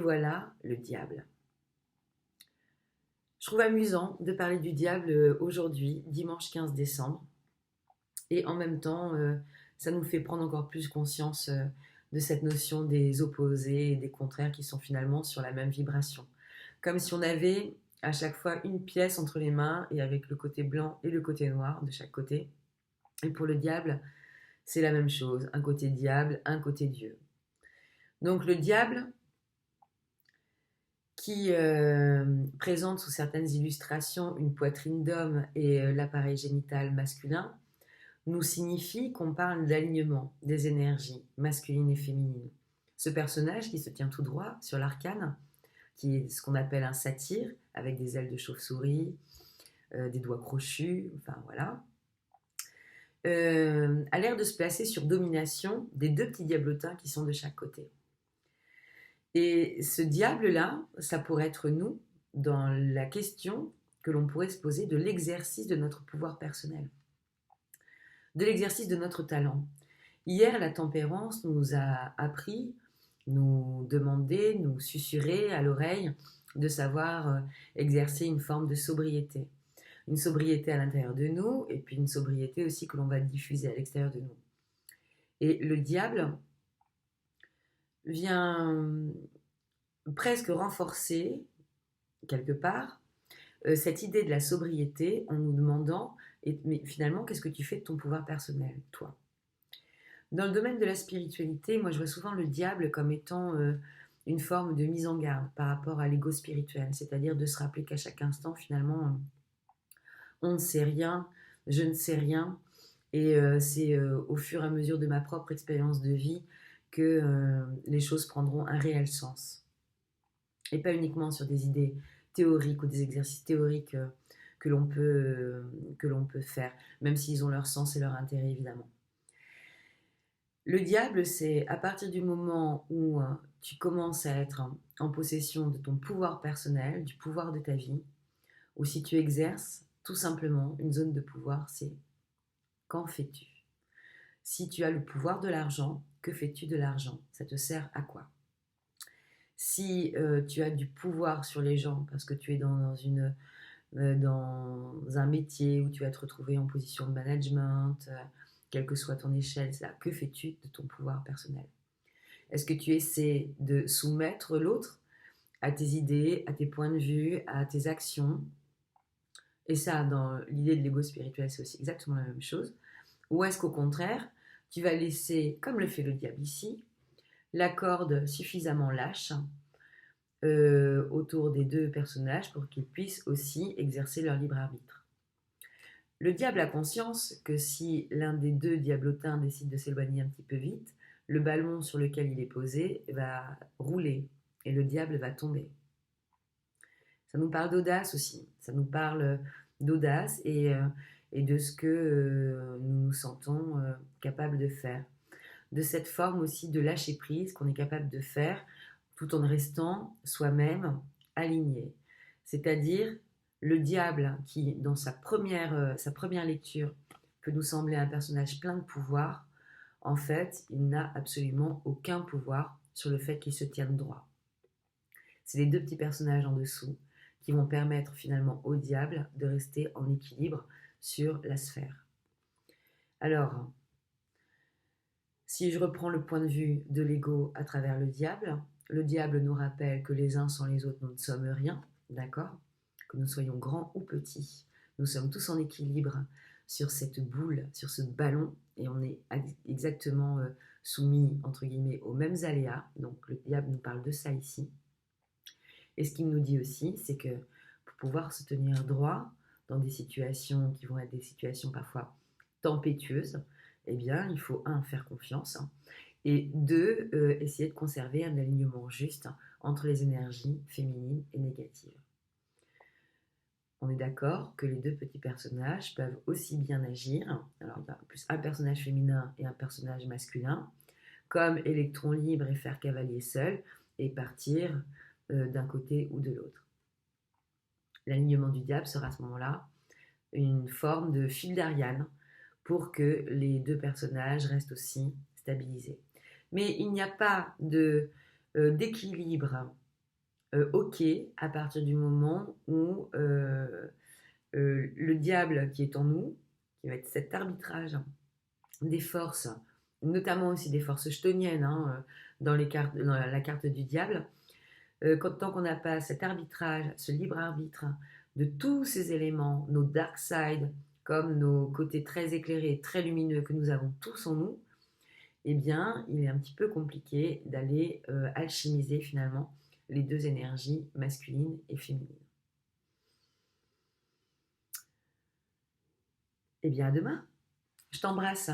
voilà le diable. Je trouve amusant de parler du diable aujourd'hui, dimanche 15 décembre, et en même temps, ça nous fait prendre encore plus conscience de cette notion des opposés et des contraires qui sont finalement sur la même vibration. Comme si on avait à chaque fois une pièce entre les mains et avec le côté blanc et le côté noir de chaque côté. Et pour le diable, c'est la même chose, un côté diable, un côté Dieu. Donc le diable, qui présente sous certaines illustrations une poitrine d'homme et l'appareil génital masculin, nous signifie qu'on parle d'alignement des énergies masculines et féminines. Ce personnage qui se tient tout droit sur l'arcane, qui est ce qu'on appelle un satyre, avec des ailes de chauve-souris, des doigts crochus, enfin voilà, a l'air de se placer sur domination des deux petits diablotins qui sont de chaque côté. Et ce diable-là, ça pourrait être nous dans la question que l'on pourrait se poser de l'exercice de notre pouvoir personnel, de l'exercice de notre talent. Hier, la tempérance nous a appris, nous demandé, nous susurré à l'oreille de savoir exercer une forme de sobriété. Une sobriété à l'intérieur de nous et puis une sobriété aussi que l'on va diffuser à l'extérieur de nous. Et le diable vient presque renforcer, quelque part, cette idée de la sobriété en nous demandant, mais finalement, qu'est-ce que tu fais de ton pouvoir personnel, toi ? Dans le domaine de la spiritualité, moi je vois souvent le diable comme étant une forme de mise en garde par rapport à l'ego spirituel, c'est-à-dire de se rappeler qu'à chaque instant, finalement, on ne sait rien, je ne sais rien, et c'est au fur et à mesure de ma propre expérience de vie que les choses prendront un réel sens. Et pas uniquement sur des idées théoriques ou des exercices théoriques que l'on peut faire, même s'ils ont leur sens et leur intérêt évidemment. Le diable, c'est à partir du moment où tu commences à être en possession de ton pouvoir personnel, du pouvoir de ta vie, ou si tu exerces tout simplement une zone de pouvoir, c'est qu'en fais-tu ? Si tu as le pouvoir de l'argent, que fais-tu de l'argent ? Ça te sert à quoi ? Si tu as du pouvoir sur les gens parce que tu es dans un métier où tu vas te retrouver en position de management, quelle que soit ton échelle, que fais-tu de ton pouvoir personnel ? Est-ce que tu essaies de soumettre l'autre à tes idées, à tes points de vue, à tes actions ? Et ça, dans l'idée de l'ego spirituel, c'est aussi exactement la même chose. Ou est-ce qu'au contraire, tu vas laisser, comme le fait le diable ici, la corde suffisamment lâche autour des deux personnages pour qu'ils puissent aussi exercer leur libre arbitre. Le diable a conscience que si l'un des deux diablotins décide de s'éloigner un petit peu vite, le ballon sur lequel il est posé va rouler et le diable va tomber. Ça nous parle d'audace aussi, ça nous parle d'audace et de ce que nous nous sentons capables de faire. De cette forme aussi de lâcher prise qu'on est capable de faire tout en restant soi-même aligné. C'est-à-dire le diable qui, dans sa première lecture, peut nous sembler un personnage plein de pouvoir, en fait, il n'a absolument aucun pouvoir sur le fait qu'il se tienne droit. C'est les deux petits personnages en dessous qui vont permettre finalement au diable de rester en équilibre sur la sphère. Alors, si je reprends le point de vue de l'ego à travers le diable nous rappelle que les uns sans les autres, nous ne sommes rien, d'accord ? Que nous soyons grands ou petits, nous sommes tous en équilibre sur cette boule, sur ce ballon, et on est exactement soumis, entre guillemets, aux mêmes aléas. Donc le diable nous parle de ça ici. Et ce qu'il nous dit aussi, c'est que pour pouvoir se tenir droit dans des situations qui vont être des situations parfois tempétueuses, eh bien, il faut, faire confiance, et deux, essayer de conserver un alignement juste entre les énergies féminines et négatives. On est d'accord que les deux petits personnages peuvent aussi bien agir, alors il y a plus un personnage féminin et un personnage masculin, comme électron libre et fer cavalier seul, et partir d'un côté ou de l'autre. L'alignement du diable sera à ce moment-là une forme de fil d'Ariane pour que les deux personnages restent aussi stabilisés. Mais il n'y a pas d'équilibre ok à partir du moment où le diable qui est en nous, qui va être cet arbitrage des forces, notamment aussi des forces chtoniennes dans la carte du diable, tant qu'on n'a pas cet arbitrage, ce libre arbitre de tous ces éléments, nos dark side, comme nos côtés très éclairés, très lumineux que nous avons tous en nous, eh bien, il est un petit peu compliqué d'aller alchimiser finalement les deux énergies masculines et féminines. Eh bien, à demain. Je t'embrasse.